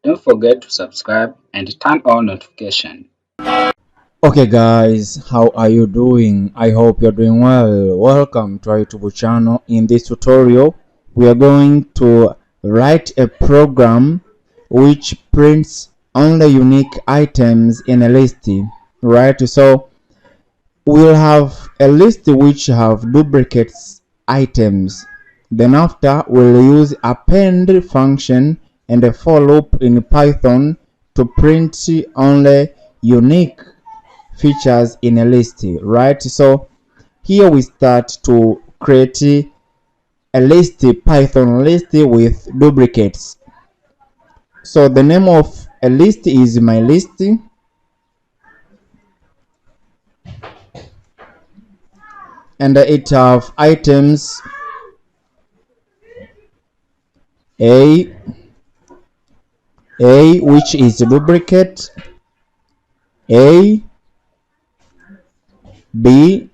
Don't forget to subscribe and turn on notification. Okay guys, how are you doing? I hope you're doing well. Welcome to our YouTube channel. In this tutorial we are going to write a program which prints only unique items in a list, right? So we'll have a list which have duplicates items. Then after we'll use append function and a for loop in Python to print only unique features in a list, right? So here we start to create a list, Python list with duplicates. So the name of a list is my list, and it have items a which is duplicate, a b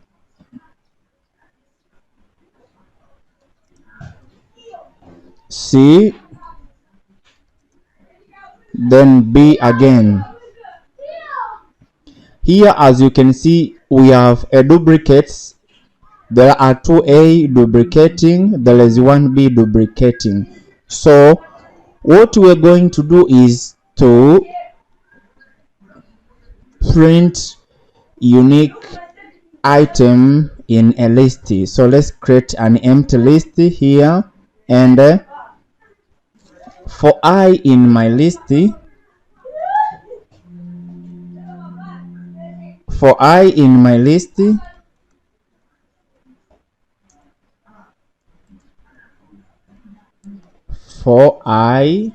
c then b again. Here as you can see we have a duplicates. There are two a duplicating, there is one b duplicating. So what we're going to do is to print unique item in a list. So let's create an empty list here, and for I in my list, for I in my list, for I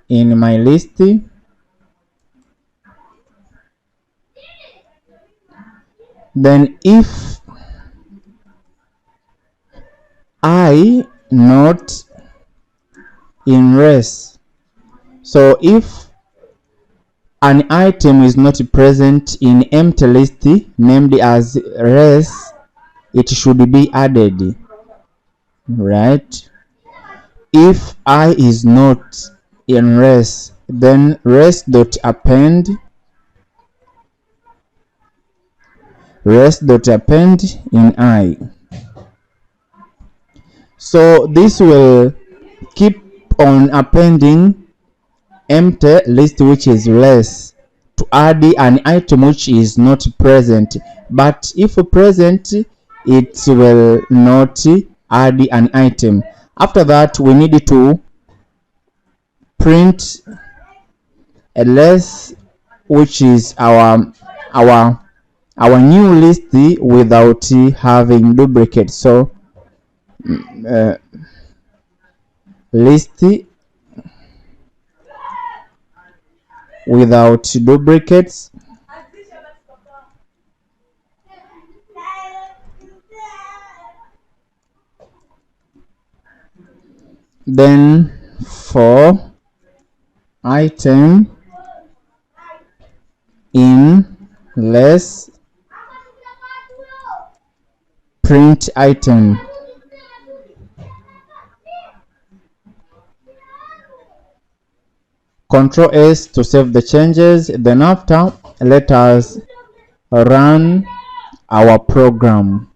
in my list, then if I not in race, so if an item is not present in empty list named as race, it should be added, right? If I is not in race, then race.append in I. So this will keep on appending empty list which is less to add an item which is not present, but if present it will not add an item. After that we need to print a less which is our new list without having duplicate. So list without duplicates, then for item in less print item. Control S to save the changes. Then after, let us run our program.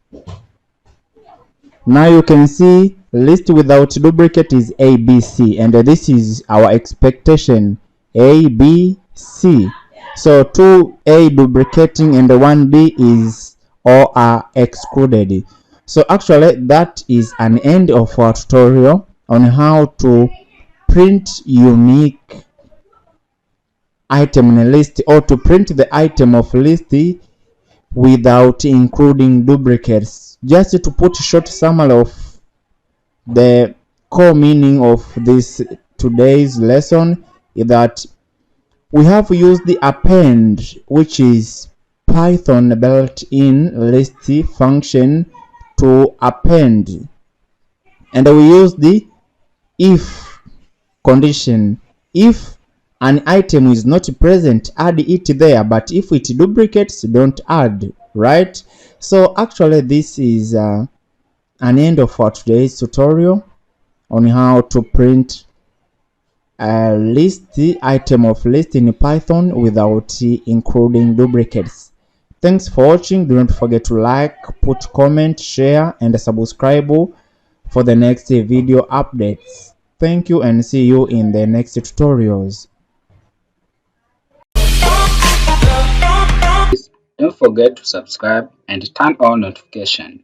Now you can see list without duplicate is ABC, and this is our expectation, ABC. So 2A duplicating and 1B is all are excluded. So actually that is an end of our tutorial on how to print unique item in a list, or to print the item of list without including duplicates. Just to put a short summary of the core meaning of this today's lesson is that we have used the append, which is Python built-in list function, to append, and we use the if condition. If an item is not present, add it there, but if it duplicates, don't add, right? So actually this is an end of our today's tutorial on how to print list item of list in Python without including duplicates. Thanks for watching. Don't forget to like, put comment, share and subscribe for the next video updates. Thank you and see you in the next tutorials. Don't forget to subscribe and turn on notification.